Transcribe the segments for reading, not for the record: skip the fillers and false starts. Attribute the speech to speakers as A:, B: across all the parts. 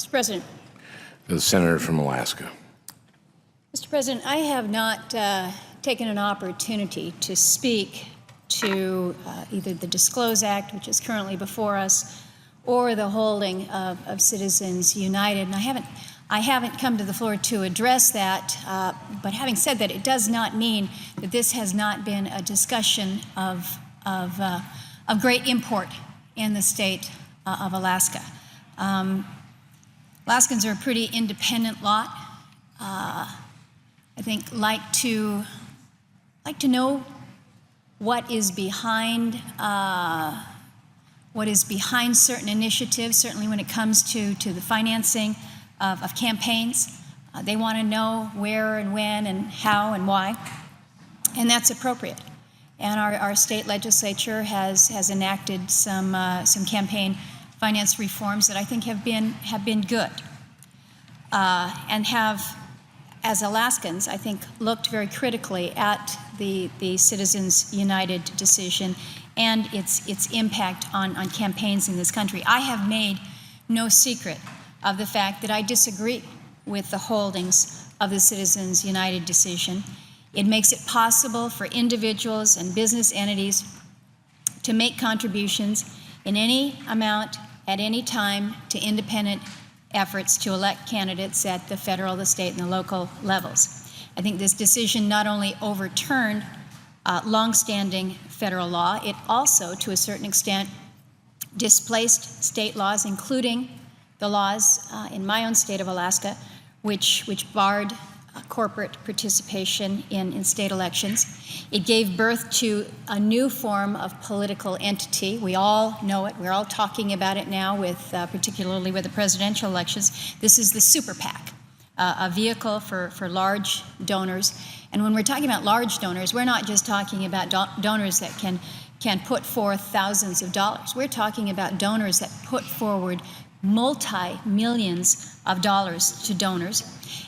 A: Mr. President.
B: The senator from Alaska.
A: Mr. President, I have not taken an opportunity to speak to either the Disclose Act, which is currently before us, or the holding of Citizens United. And I haven't come to the floor to address that, but having said that, it does not mean that this has not been a discussion of great import in the state of Alaska. Alaskans are a pretty independent lot. I think like to know what is behind certain initiatives. Certainly, when it comes to the financing of campaigns, they want to know where and when and how and why, and that's appropriate. And our state legislature has enacted some campaign finance reforms that I think have been good, and have, as Alaskans, I think, looked very critically at the Citizens United decision and its impact on campaigns in this country. I have made no secret of the fact that I disagree with the holdings of the Citizens United decision. It makes it possible for individuals and business entities to make contributions in any amount at any time to independent efforts to elect candidates at the federal, the state, and the local levels. I think this decision not only overturned longstanding federal law, it also, to a certain extent, displaced state laws, including the laws in my own state of Alaska, which barred corporate participation in state elections. It gave birth to a new form of political entity. We all know it. We're all talking about it now, particularly with the presidential elections. This is the super PAC, a vehicle for large donors. And when we're talking about large donors, we're not just talking about donors that can put forth thousands of dollars. We're talking about donors that put forward multi-millions of dollars to donors.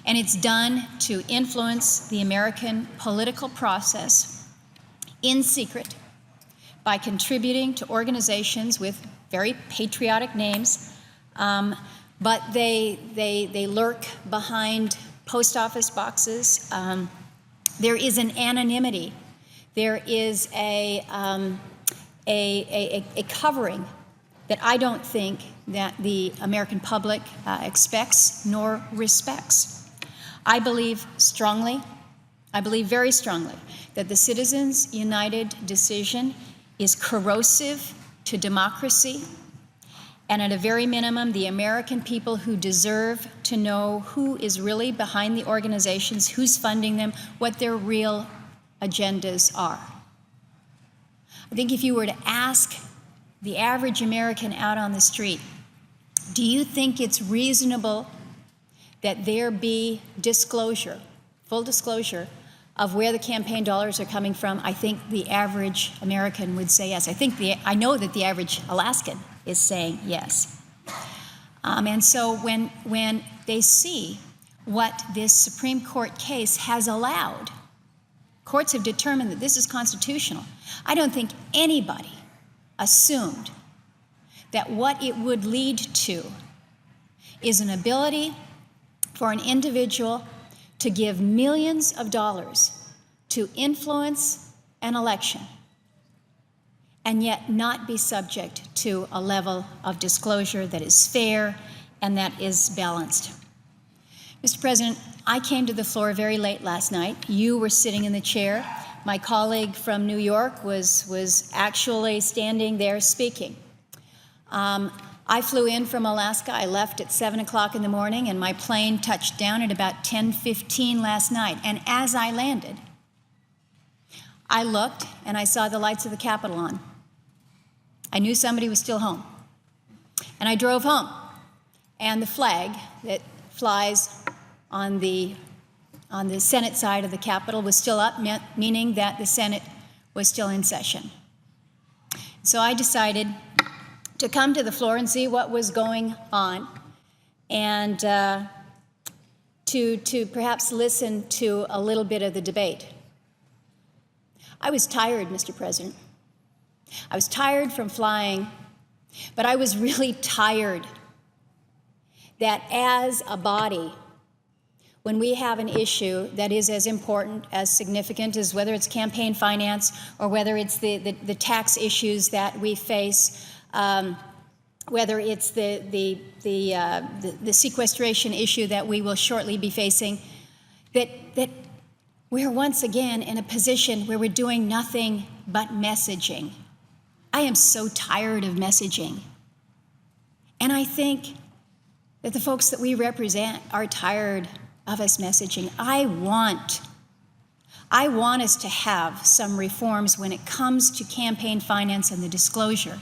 A: And it's done to influence the American political process in secret by contributing to organizations with very patriotic names, but they lurk behind post office boxes. There is an anonymity. There is a covering that I don't think that the American public expects nor respects. I believe very strongly, that the Citizens United decision is corrosive to democracy, and at a very minimum, the American people who deserve to know who is really behind the organizations, who's funding them, what their real agendas are. I think if you were to ask the average American out on the street, do you think it's reasonable that there be disclosure, full disclosure, of where the campaign dollars are coming from? I think the average American would say yes. I know that the average Alaskan is saying yes. And so when they see what this Supreme Court case has allowed, courts have determined that this is constitutional. I don't think anybody assumed that what it would lead to is an ability for an individual to give millions of dollars to influence an election and yet not be subject to a level of disclosure that is fair and that is balanced. Mr. President, I came to the floor very late last night. You were sitting in the chair. My colleague from New York was actually standing there speaking. I flew in from Alaska. I left at 7 o'clock in the morning, and my plane touched down at about 10:15 last night. And as I landed, I looked and I saw the lights of the Capitol on. I knew somebody was still home. And I drove home, and the flag that flies on the Senate side of the Capitol was still up, meaning that the Senate was still in session. So I decided to come to the floor and see what was going on, and to perhaps listen to a little bit of the debate. I was tired, Mr. President. I was tired from flying, but I was really tired that as a body, when we have an issue that is as important, as significant as whether it's campaign finance or whether it's the tax issues that we face, whether it's the sequestration issue that we will shortly be facing, that we're once again in a position where we're doing nothing but messaging. I am so tired of messaging. And I think that the folks that we represent are tired of us messaging. I want us to have some reforms when it comes to campaign finance and the disclosure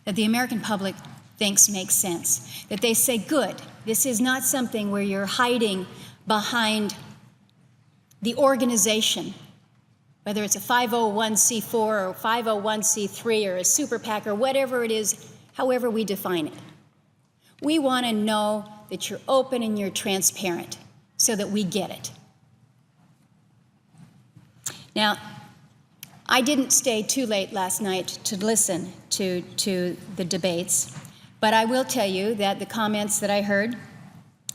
A: that the American public thinks makes sense. That they say, good, this is not something where you're hiding behind the organization, whether it's a 501c4 or 501c3 or a super PAC or whatever it is, however we define it. We want to know that you're open and you're transparent so that we get it. Now, I didn't stay too late last night to listen to the debates, but I will tell you that the comments that I heard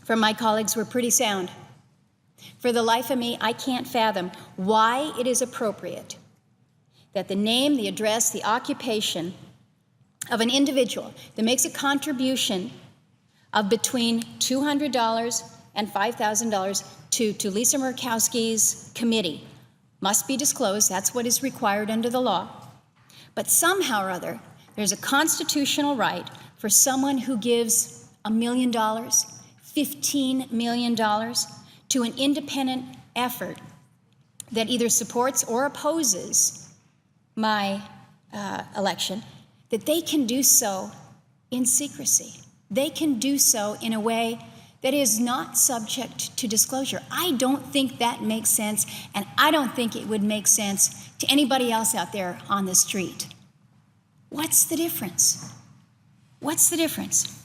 A: from my colleagues were pretty sound. For the life of me, I can't fathom why it is appropriate that the name, the address, the occupation of an individual that makes a contribution of between $200 and $5,000 to Lisa Murkowski's committee must be disclosed. That's what is required under the law. But somehow or other, there's a constitutional right for someone who gives $1 million, $15 million to an independent effort that either supports or opposes my election, that they can do so in secrecy. They can do so in a way that is not subject to disclosure. I don't think that makes sense, and I don't think it would make sense to anybody else out there on the street. What's the difference? What's the difference?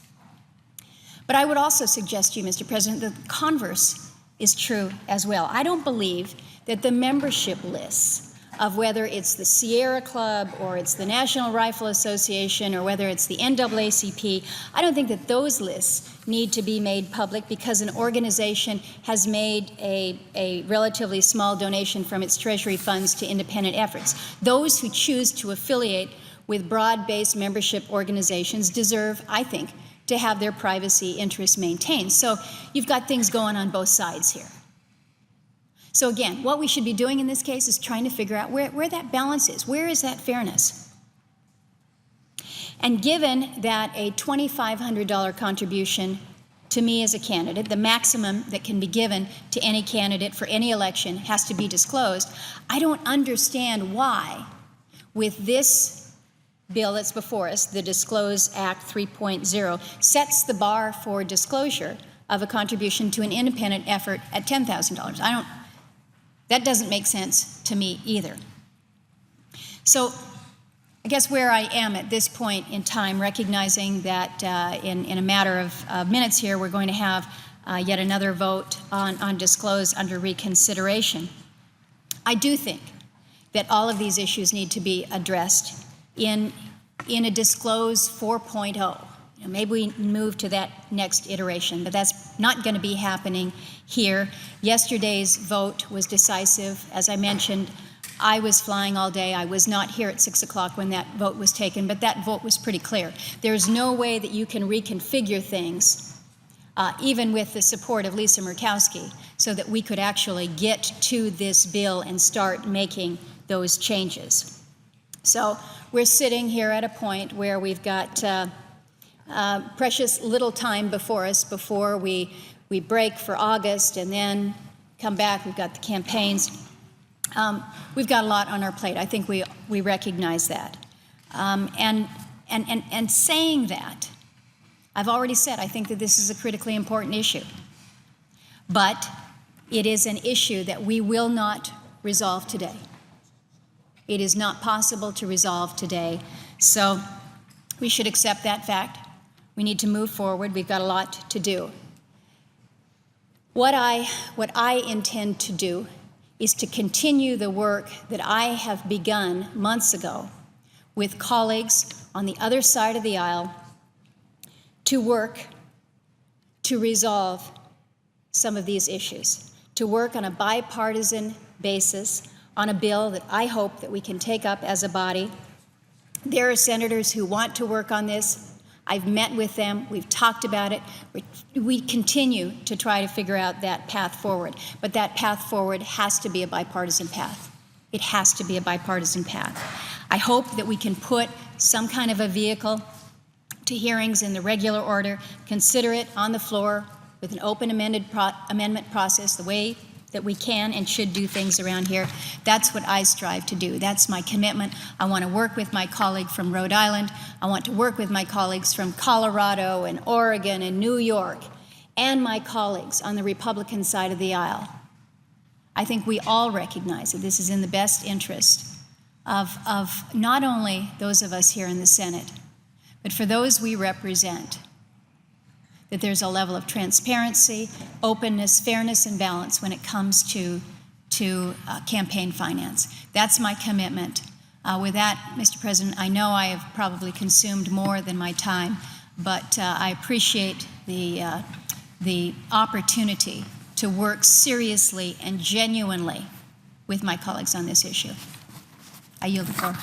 A: But I would also suggest to you, Mr. President, that the converse is true as well. I don't believe that the membership lists of whether it's the Sierra Club or it's the National Rifle Association or whether it's the NAACP, I don't think that those lists need to be made public because an organization has made a relatively small donation from its treasury funds to independent efforts. Those who choose to affiliate with broad-based membership organizations deserve, I think, to have their privacy interests maintained. So you've got things going on both sides here. So again, what we should be doing in this case is trying to figure out where that balance is. Where is that fairness? And given that a $2,500 contribution to me as a candidate, the maximum that can be given to any candidate for any election, has to be disclosed, I don't understand why, with this bill that's before us, the Disclose Act 3.0, sets the bar for disclosure of a contribution to an independent effort at $10,000. That doesn't make sense to me either. So I guess where I am at this point in time, recognizing that in a matter of minutes here, we're going to have yet another vote on Disclose under reconsideration. I do think that all of these issues need to be addressed in a Disclose 4.0. Maybe we move to that next iteration, but that's not going to be happening here. Yesterday's vote was decisive. As I mentioned, I was flying all day. I was not here at 6 o'clock when that vote was taken, but that vote was pretty clear. There's no way that you can reconfigure things, even with the support of Lisa Murkowski, so that we could actually get to this bill and start making those changes. So we're sitting here at a point where we've got precious little time before us before we break for August and then come back. We've got the campaigns. We've got a lot on our plate. I think we recognize that. And saying that, I've already said I think that this is a critically important issue. But it is an issue that we will not resolve today. It is not possible to resolve today. So we should accept that fact. We need to move forward. We've got a lot to do. What I intend to do is to continue the work that I have begun months ago with colleagues on the other side of the aisle to work to resolve some of these issues, to work on a bipartisan basis on a bill that I hope that we can take up as a body. There are senators who want to work on this. I've met with them. We've talked about it. We continue to try to figure out that path forward. But that path forward has to be a bipartisan path. It has to be a bipartisan path. I hope that we can put some kind of a vehicle to hearings in the regular order, consider it on the floor with an open amendment process, the way that we can and should do things around here. That's what I strive to do. That's my commitment. I want to work with my colleague from Rhode Island. I want to work with my colleagues from Colorado and Oregon and New York, and my colleagues on the Republican side of the aisle. I think we all recognize that this is in the best interest of not only those of us here in the Senate, but for those we represent, that there's a level of transparency, openness, fairness, and balance when it comes to campaign finance. That's my commitment. With that, Mr. President, I know I have probably consumed more than my time, but I appreciate the opportunity to work seriously and genuinely with my colleagues on this issue. I yield the floor.